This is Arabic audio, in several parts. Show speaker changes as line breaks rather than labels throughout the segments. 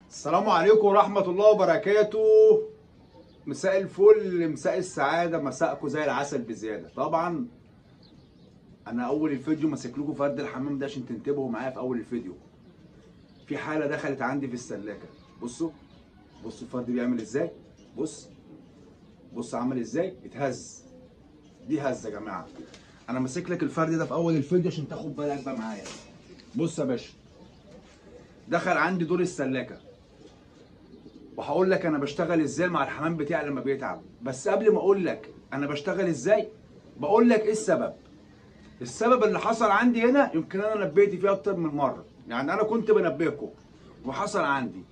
السلام عليكم ورحمة الله وبركاته. مساء الفل، مساء السعادة، مساءكم زي العسل بزيادة. طبعا أنا أول الفيديو ماسك لكم فرد الحمام ده عشان تنتبهوا معايا. في أول الفيديو في حالة دخلت عندي في السلاكة. بصوا الفرد بيعمل إزاي. بص عمل إزاي، اتهز. دي هزة يا جماعة. أنا ماسك لك الفرد ده في أول الفيديو عشان تاخد بالك بقى معايا. بص يا باشا، دخل عندي دور السلاكة، وهقول لك انا بشتغل ازاي مع الحمام بتاعي لما بيتعب. بس قبل ما اقول لك انا بشتغل ازاي، بقول لك ايه السبب اللي حصل عندي هنا. يمكن انا نبهت فيه اكتر من مره، يعني انا كنت بنبهكم وحصل عندي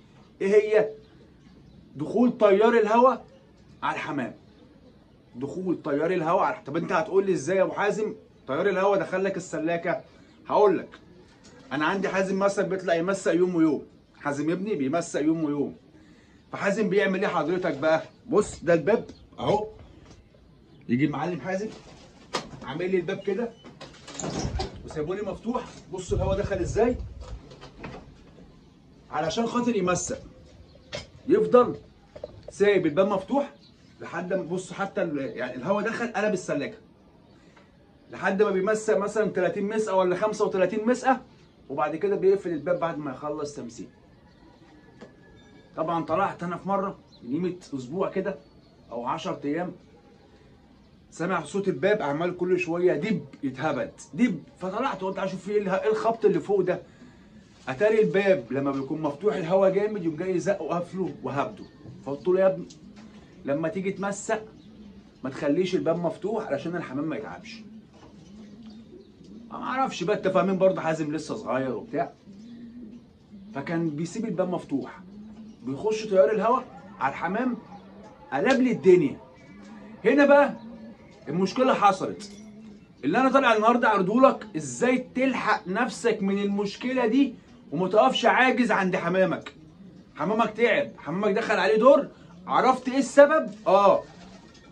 ايه هي. دخول تيار الهواء على الحمام. دخول تيار الهواء طب انت هتقول لي ازاي يا ابو حازم تيار الهواء دخل لك السلاكه؟ هقول لك. انا عندي حازم مثلا بيطلع يمسق يوم ويوم. حازم ابني بيمسق يوم ويوم. فحازم بيعمل ايه حضرتك بقى؟ بص ده الباب اهو. يجي المعلم حازم عامل لي الباب كده وسايبه لي مفتوح. بص الهواء دخل ازاي، علشان خاطر يمسق. يفضل سايب الباب مفتوح لحد ما بص حتى يعني الهواء دخل قلب السلاكه لحد ما بيمسق مثلا 30 مسقه ولا 35 مسقه، وبعد كده بيقفل الباب بعد ما يخلص تمسيك. طبعا طلعت انا في مره من قيمه اسبوع كده او 10 ايام، سامع صوت الباب عمال كل شويه دب يتهبد دب. فطلعت قلت اشوف في ايه الخبط اللي فوق ده. اتاري الباب لما بيكون مفتوح الهواء جامد يقوم جاي يزقه وقفله وهبده. فقلت له يا ابني لما تيجي تمسق ما تخليش الباب مفتوح علشان الحمام ما يتعبش. ما اعرفش بقى، انت فاهمين برضه حازم لسه صغير وبتاع. فكان بيسيب الباب مفتوح، بيخش تيار الهواء على الحمام، قلب لي الدنيا. هنا بقى المشكله حصلت، اللي انا طالع النهارده اعرضه لك ازاي تلحق نفسك من المشكله دي وما تقفش عاجز عند حمامك. حمامك تعب، حمامك دخل عليه دور، عرفت ايه السبب؟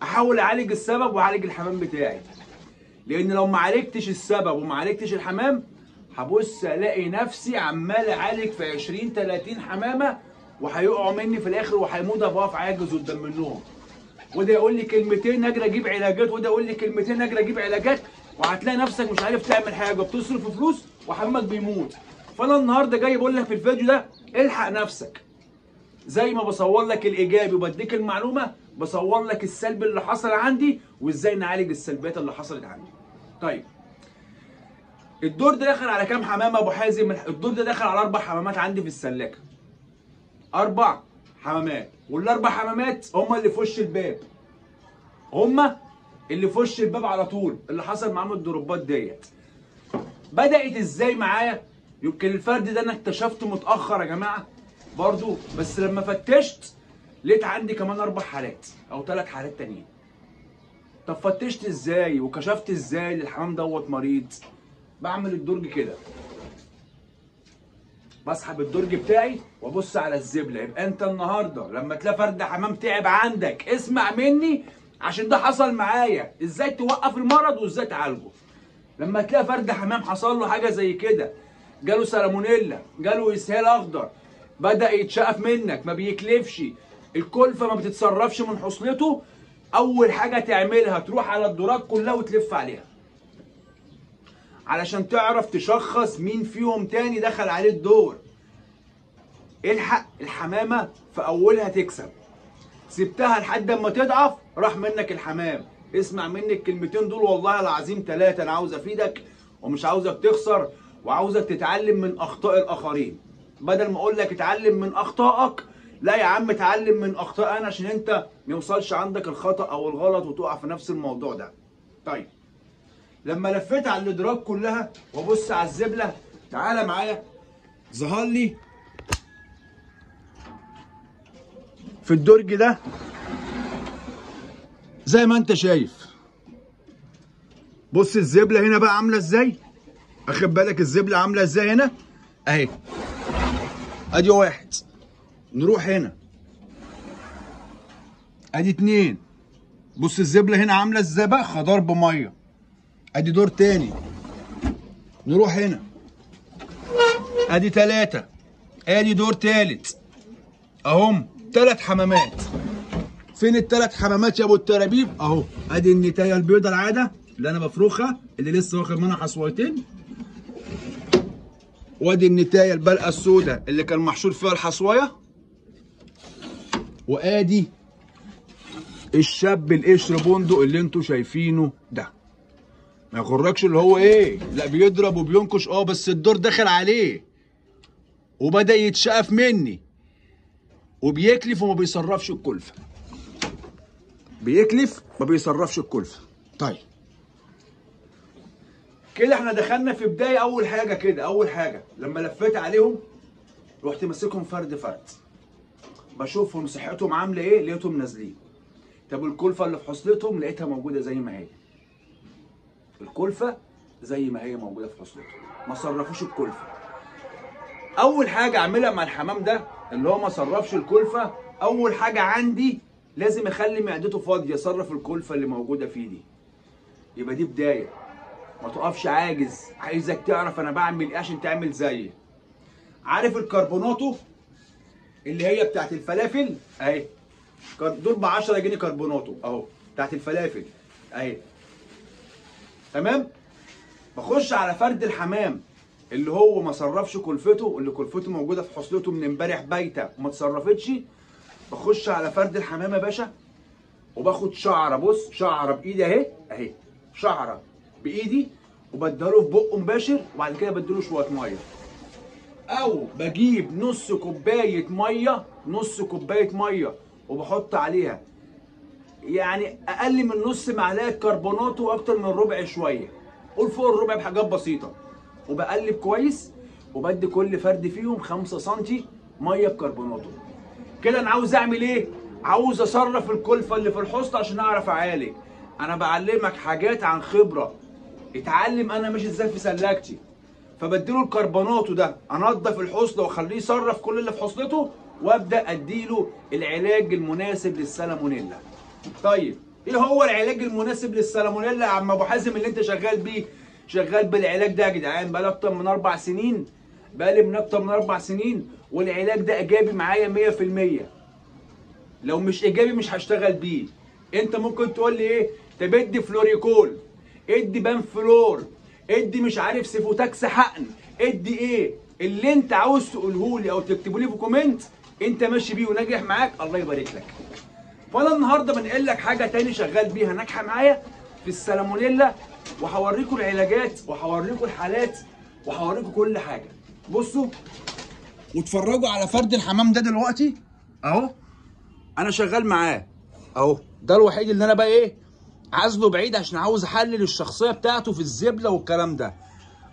احاول اعالج السبب واعالج الحمام بتاعي. لان لو ما عالجتش السبب وما عالجتش الحمام، هبص الاقي نفسي عمال اعالج في 20 30 حمامه وهيقعوا مني في الاخر وهيموت ابقى عاجز قدام منهم. وده يقول لي كلمتين اجري اجيب علاجات، وده يقول لي كلمتين اجري اجيب علاجات، وهتلاقي نفسك مش عارف تعمل حاجه، بتصرف فلوس وحمامك بيموت. فانا النهارده جاي بقول لك في الفيديو ده الحق نفسك. زي ما بصور لك الايجابي وبديك المعلومه، بصور لك السلبي اللي حصل عندي وازاي نعالج السلبيات اللي حصلت عندي. طيب الدور ده دخل على كام حمامه ابو حازم؟ الدور ده دخل على 4 حمامات عندي في السلاكه. 4 حمامات، والاربع حمامات هما اللي في وش الباب. هما اللي في وش الباب على طول. اللي حصل معاهم الدروبات ديت بدأت ازاي معايا؟ يمكن الفرد ده انا اكتشفته متأخر يا جماعه برضو، بس لما فتشت لقيت عندي كمان 4 حالات او 3 حالات تانيين. طب فتشت ازاي وكشفت ازاي الحمام دوت مريض؟ بعمل الدرج كده، بسحب الدرج بتاعي وابص على الزبله. يبقى انت النهارده لما تلاقي فرد حمام تعب عندك اسمع مني، عشان ده حصل معايا. ازاي توقف المرض وازاي تعالجه. لما تلاقي فرد حمام حصل له حاجه زي كده، جاله سالمونيلا، جاله اسهال اخضر، بدا يتشقف منك، ما بيكلفش، الكلفه ما بتتصرفش من حصلته، اول حاجه تعملها تروح على الدورات كلها وتلف عليها علشان تعرف تشخص مين فيهم تاني دخل عليه الدور. الحق الحمامه في اولها تكسب. سبتها لحد اما تضعف راح منك الحمام. اسمع مني الكلمتين دول والله العظيم 3. انا عاوز افيدك ومش عاوزك تخسر، وعاوزك تتعلم من اخطاء الاخرين. بدل ما اقول لك اتعلم من اخطائك، لا يا عم اتعلم من اخطاء انا، عشان انت ما يوصلش عندك الخطا او الغلط وتقع في نفس الموضوع ده. طيب لما لفيت على الادراج كلها وابص على الزبله، تعالى معايا. ظهر لي في الدرج ده زي ما انت شايف. بص الزبله هنا بقى عامله ازاي. اخد بالك الزبله عامله ازاي هنا اهي. ادي 1. نروح هنا ادي 2. بص الزبله هنا عامله ازاي بقى، خضار بميه. ادي دور تاني. نروح هنا ادي 3. ادي دور تالت. اهم 3 حمامات. فين ال3 حمامات يا ابو الترابيب؟ اهو ادي النتايه البيضه العاده اللي انا بفرخها اللي لسه واخد منها حصوتين، وادي النتايه البلقه السوداء اللي كان محشور فيها الحصوايه، وادي الشاب القشر بندق اللي انتوا شايفينه ده. ما يغركش اللي هو ايه، لا بيضرب وبينكش بس الدور داخل عليه وبدأ يتشقف مني وبيكلف وما بيصرفش الكلفه. بيكلف ما بيصرفش الكلفه. طيب كده احنا دخلنا في بدايه. اول حاجه كده، اول حاجه لما لفيت عليهم رحت ماسكهم فرد فرد بشوفهم صحتهم عامله ايه، لقيتهم نازلين. طب الكلفه اللي في حصلتهم لقيتها موجوده زي ما هي. الكلفه زي ما هي موجوده في حصلتهم، ما صرفوش الكلفه. اول حاجه اعملها مع الحمام ده اللي هو ما صرفش الكلفه، اول حاجه عندي لازم اخلي معدته فاضيه يصرف الكلفه اللي موجوده فيه دي. يبقى دي بدايه. ما تقفش عاجز، عايزك تعرف انا بعمل ايه عشان تعمل زيي. عارف الكربوناتو اللي هي بتاعت الفلافل اهي، دول ب 10 جنيه كربوناتو اهو بتاعت الفلافل اهي، تمام. بخش على فرد الحمام اللي هو ما صرفش كلفته، اللي كلفته موجوده في حصلته من امبارح بايته وما اتصرفتش. بخش على فرد الحمام يا باشا وباخد شعره، بص شعره بايدي اهي اهي، شعره بايدي وبديله في بقه مباشر، وبعد كده بديله شويه ميه، او بجيب نص كوبايه ميه، نص كوبايه ميه وبحط عليها يعني اقل من نص معلقه كربوناتو واكتر من ربع شويه، قول فوق الربع بحاجات بسيطه، وبقلب كويس وبدي كل فرد فيهم 5 سم ميه بكربوناتو. كده انا عاوز اعمل ايه؟ عاوز اصرف الكلفه اللي في الحصن عشان اعرف اعالج. انا بعلمك حاجات عن خبره، اتعلم انا ماشي ازاي في سلاكتي. فبديله الكربوناتو ده، انضف الحصن واخليه يصرف كل اللي في حصنته، وابدا اديله العلاج المناسب للسالمونيلا. طيب ايه هو العلاج المناسب للسالمونيلا يا عم ابو حازم اللي انت شغال بيه؟ شغال بالعلاج ده يا جدعان بقالي اكتر من 4 سنين، بقالي من اكتر من 4 سنين، والعلاج ده ايجابي معايا 100%. لو مش ايجابي مش هشتغل بيه. انت ممكن تقول لي ايه؟ طب ادي فلوريكول، ادي بانفلور، ادي مش عارف سيفوتاكس حقن، ادي ايه اللي انت عاوز تقوله لي او تكتبه لي في كومنت انت ماشي بيه وناجح معاك، الله يبارك لك. فانا النهارده بنقل لك حاجه تاني شغال بيها ناجحه معايا في السالمونيلا، وهوريكم العلاجات وهوريكم الحالات وهوريكم كل حاجه. بصوا واتفرجوا على فرد الحمام ده دلوقتي اهو، انا شغال معاه اهو. ده الوحيد اللي انا بقى ايه عازله بعيد عشان عاوز احلل الشخصيه بتاعته في الزبله والكلام ده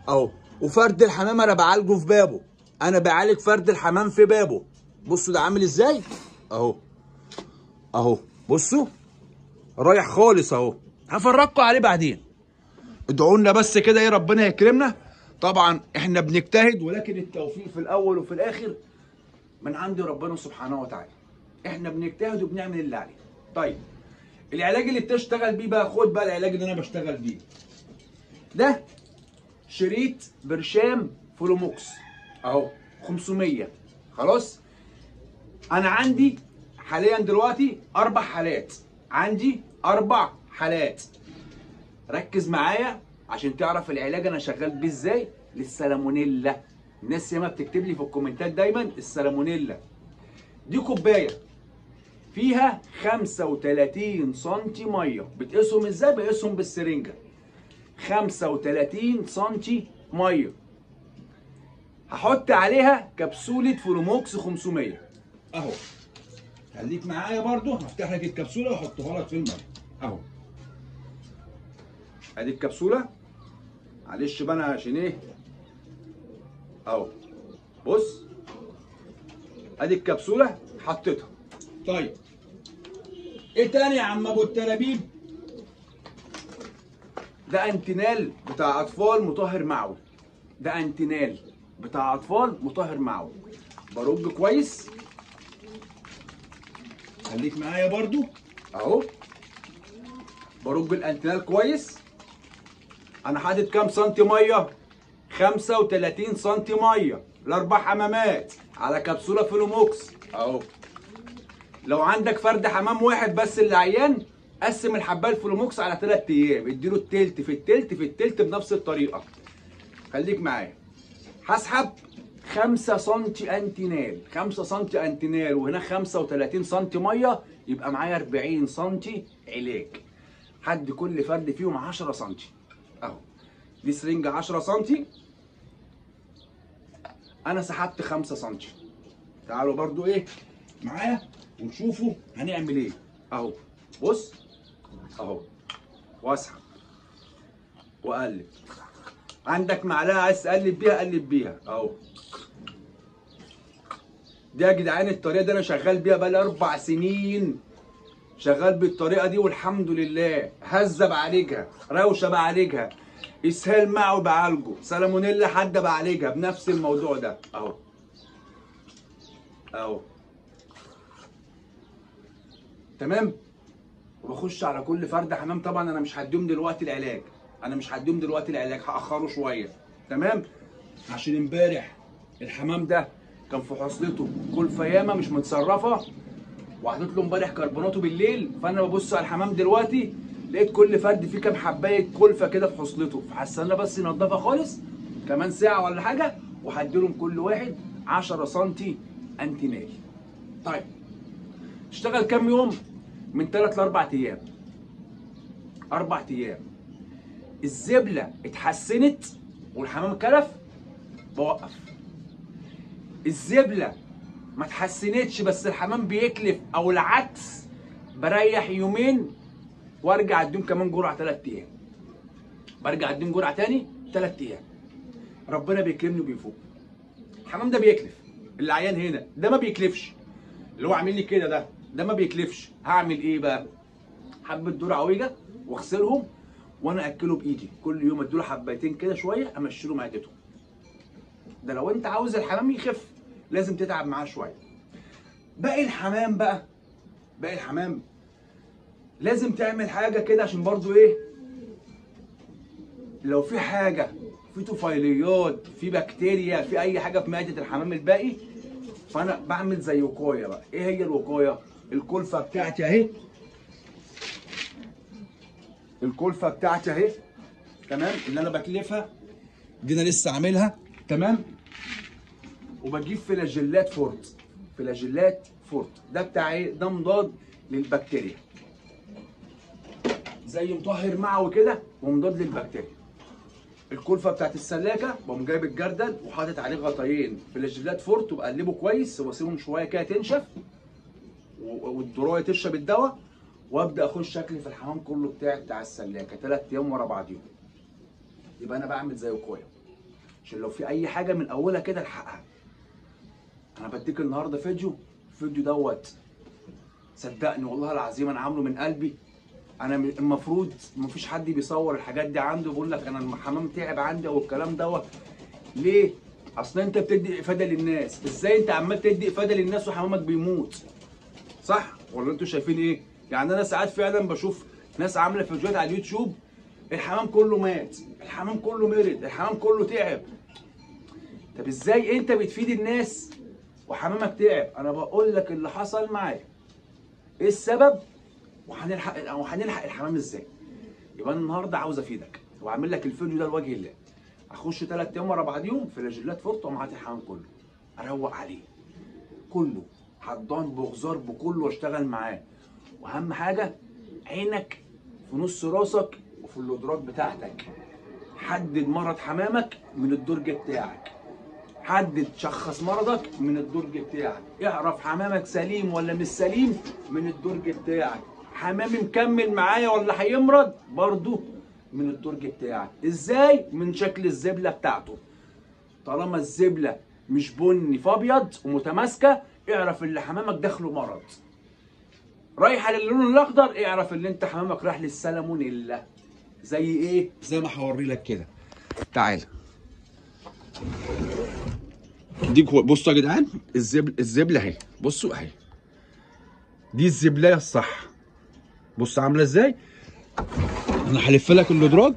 اهو. وفرد الحمام انا بعالجه في بابه، انا بعالج فرد الحمام في بابه. بصوا ده عامل ازاي اهو اهو، بصوا رايح خالص اهو. هفرجكم عليه بعدين. ادعوا لنا بس كده ايه ربنا يكرمنا. طبعا احنا بنجتهد ولكن التوفيق في الاول وفي الاخر من عند ربنا سبحانه وتعالى. احنا بنجتهد وبنعمل اللي علينا. طيب العلاج اللي بتشتغل بيه بقى، خد بقى العلاج اللي انا بشتغل بيه ده، شريط برشام فلوموكس اهو 500. خلاص انا عندي حاليا دلوقتي 4 حالات، عندي 4 حالات. ركز معايا عشان تعرف العلاج انا شغال بيه ازاي للسالمونيلا. الناس ياما بتكتب لي في الكومنتات دايما السالمونيلا. دي كوبايه فيها 35 سم ميه، بتقيسهم ازاي؟ بقيسهم بالسرنجه. 35 سم ميه، هحط عليها كبسوله فلوموكس 500 اهو. خليك معايا برضو، هفتح لك الكبسوله واحطها لك في الميه اهو. ادي الكبسوله، معلش بقى انا عشان ايه اهو. بص ادي الكبسوله حطيتها. طيب ايه تاني يا عم ابو التلابيب؟ ده انتينال بتاع اطفال مطهر معوي، ده انتينال بتاع اطفال مطهر معوي. برج كويس، خليك معايا برضو اهو. برج الانتينال كويس. انا حاطط كام سنتي ميه؟ 35 سنتي ميه ل4 حمامات على كبسوله فلوموكس اهو. لو عندك فرد حمام واحد بس اللي عيان، قسم الحبايه الفلوموكس على 3 ايام، اديله التلت في التلت في التلت بنفس الطريقه. خليك معايا. هسحب 5 سم انتينال، 5 سم انتينال وهنا 35 سم ميه، يبقى معايا 40 سم علاج. حد كل فرد فيهم 10 سم اهو. دي سرنجه 10 سم، انا سحبت 5 سم. تعالوا برضو ايه معايا ونشوفوا هنعمل ايه. اهو بص اهو، واسحب واقلب. عندك معلقه عايز تقلب بيها قلب بيها اهو. دي يا جدعان الطريقه دي انا شغال بيها بقالي 4 سنين، شغال بالطريقه دي والحمد لله. هزه بعالجها، روشه بعالجها، اسهال معوي بعالجه، سالمونيلا حاده بعالجها بنفس الموضوع ده اهو اهو. تمام. وبخش على كل فرد حمام. طبعا انا مش هديهم دلوقتي العلاج، هاخره شويه. تمام. عشان امبارح الحمام ده كان في حصلته كلفه ياما مش متصرفه، وحطيت له امبارح كربوناته بالليل. فانا ببص على الحمام دلوقتي لقيت كل فرد فيه كام حبايه كلفه كده في حصلته، فهستنى بس ينضفها خالص كمان ساعه ولا حاجه، وهديلهم كل واحد 10 سم انتينال. طيب اشتغل كام يوم؟ من 3 ل 4 ايام. 4 ايام الزبله اتحسنت والحمام كلف، بوقف. الزبله ما اتحسنتش بس الحمام بيكلف او العكس، بريح يومين وارجع اديهم كمان جرعه 3 ايام. برجع اديهم جرعه تاني 3 ايام. ربنا بيكرمني وبيفوق. الحمام ده بيكلف، اللي عيان هنا ده ما بيكلفش، اللي هو عامل لي كده ده ما بيكلفش. هعمل ايه بقى؟ حبه دور عويجه واغسلهم وانا اكله بايدي كل يوم، اديله حبايتين كده شويه امشي له معدتهم. ده لو انت عاوز الحمام يخف لازم تتعب معاه شويه. باقي الحمام لازم تعمل حاجه كده عشان برضو ايه، لو في حاجه، في طفيليات، في بكتيريا، في اي حاجه في معده الحمام الباقي، فانا بعمل زي وقايه بقى. ايه هي الوقايه؟ الكلفه بتاعتي اهي، تمام، اللي انا بكلفها دي انا لسه عاملها. تمام. وبجيب فلاجيلات فورت. ده بتاع ايه؟ ده مضاد للبكتيريا، زي مطهر معوي كده ومضاد للبكتيريا. الكلفه بتاعت السلاكه بقوم جايب الجردل وحاطط عليه غطيين فلاجيلات فورت وبقلبه كويس وبسيبهم شويه كده تنشف والدرايه تشرب الدواء، وابدا اخش اكل في الحمام كله بتاع السلاكه 3 ايام ورا بعضيهم. يبقى انا بعمل زي وقايه عشان لو في اي حاجه من اولها كده الحقها. انا بديك النهارده فيديو دوت صدقني والله العظيم انا عامله من قلبي. انا المفروض مفيش حد بيصور الحاجات دي عنده بيقول لك انا الحمام تعب عندي او الكلام دوت. ليه؟ اصل انت بتدي افاده للناس. ازاي انت عمال تدي افاده للناس وحمامك بيموت؟ صح ولا انتوا شايفين ايه؟ يعني انا ساعات فعلا بشوف ناس عامله فيديوهات على اليوتيوب الحمام كله مات، الحمام كله مرض، الحمام كله تعب. طب ازاي انت بتفيد الناس وحمامك تعب؟ انا بقول لك اللي حصل معايا، ايه السبب، وهنلحق الحمام ازاي. يبقى انا النهارده عاوز افيدك واعمل لك الفيديو ده لوجه الله. اخش 3 ايام ورا بعضيهم فلاجيلات فورت ومعاطي الحمام كله، اروق عليه كله، حضان بغزار بكله واشتغل معاه. واهم حاجه عينك في نص راسك وفي الادراج بتاعتك. حدد مرض حمامك من الدرج بتاعك، حدد شخص مرضك من الدرج بتاعك، اعرف حمامك سليم ولا مش سليم من الدرج بتاعك. حمامي مكمل معايا ولا هيمرض برضو من الدرج بتاعك. ازاي؟ من شكل الزبله بتاعته. طالما الزبله مش بني فابيض ومتماسكه اعرف ان حمامك داخله مرض. رايحه للون الاخضر اعرف ان انت حمامك رايح للسالمونيلا. زي ايه؟ زي ما هوري لك كده. تعال دي بصوا يا جدعان، الزبله اهي، بصوا اهي، دي الزبلايه الصح. بص عامله ازاي. انا هلف لك الادراج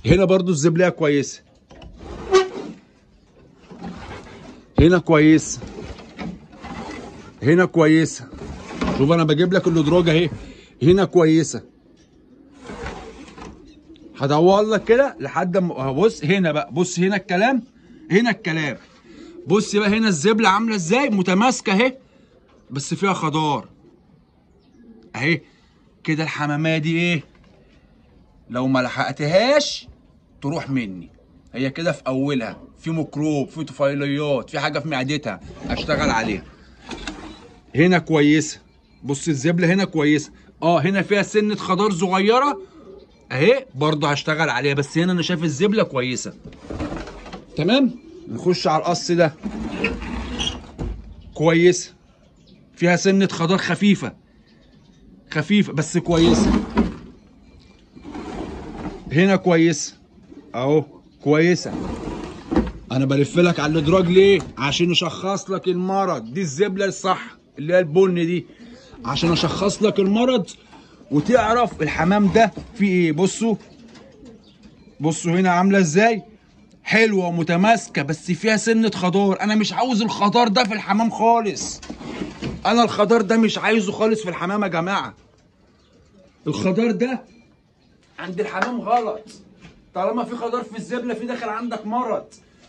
هنا برضو الزبلايه كويسه، هنا كويسه، هنا كويسه. شوف انا بجيب لك الادراج اهي، هنا كويسه. هدور لك كده لحد ما بص هنا بقى، بص هنا الكلام، هنا الكلام. بص بقى هنا الزبله عامله ازاي، متماسكه اهي بس فيها خضار اهي كده. الحماميه دي ايه، لو ما لحقتهاش تروح مني. هي كده في اولها في ميكروب، في طفيليات، في حاجه في معدتها اشتغل عليها. هنا كويسه، بص الزبله هنا كويسه. هنا فيها سنه خضار صغيره اهي برضه هشتغل عليها، بس هنا انا شايف الزبله كويسه. تمام. نخش على القص ده، كويسه، فيها سنه خضار خفيفه خفيفه بس كويسه. هنا كويسه اهو كويسه. انا بلف لك على الادراج ليه؟ عشان اشخص لك المرض. دي الزبله الصح اللي هي البن دي، عشان اشخص لك المرض وتعرف الحمام ده فيه ايه. بصوا بصوا هنا عامله ازاي، حلوه ومتماسكه بس فيها سنه خضار. انا مش عاوز الخضار ده في الحمام خالص. انا الخضار ده مش عايزه خالص في الحمام يا جماعه. الخضار ده عند الحمام غلط. طالما في خضار في الزبله في داخل عندك مرض،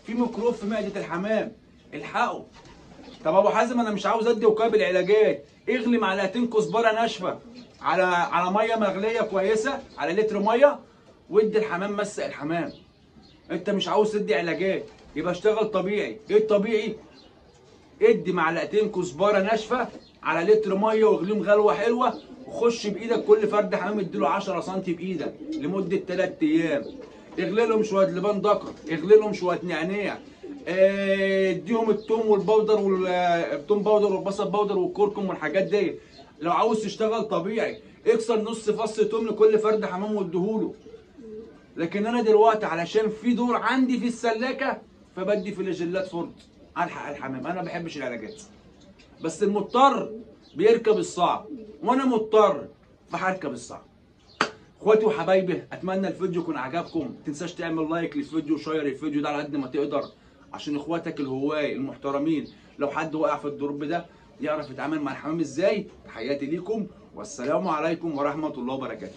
في ميكروب في معده الحمام، الحقه. طب ابو حازم انا مش عاوز ادي وقايه بالعلاجات. اغلي معلقتين كزبره ناشفه على ميه مغليه كويسه، على لتر ميه، وادي الحمام مسق الحمام. انت مش عاوز تدي علاجات يبقى اشتغل طبيعي. ايه الطبيعي؟ ادي معلقتين كزبره ناشفه على لتر ميه واغليهم غلوه حلوه، وخش بايدك كل فرد حمام اديله 10 سم بايدك لمده 3 ايام. اغلي لهم شويه لبان دقر، اغلي لهم شويه نعناع، اديهم التوم والبودر والثوم باودر والبصل باودر والكركم والحاجات دي. لو عاوز تشتغل طبيعي اكسر نص فص توم لكل فرد حمام واديهوله. لكن انا دلوقتي علشان في دور عندي في السلاكه فبدي فلاجيلات فرد الحق الحمام. انا ما بحبش العلاجات، بس المضطر بيركب الصعب، وانا مضطر فهركب الصعب. اخواتي وحبايبي، اتمنى الفيديو يكون عجبكم. ما تنساش تعمل لايك للفيديو وشير الفيديو ده على قد ما تقدر، عشان اخواتك الهواة المحترمين لو حد وقع في الدروب ده يعرف يتعامل مع الحمام ازاي. تحياتي ليكم والسلام عليكم ورحمه الله وبركاته.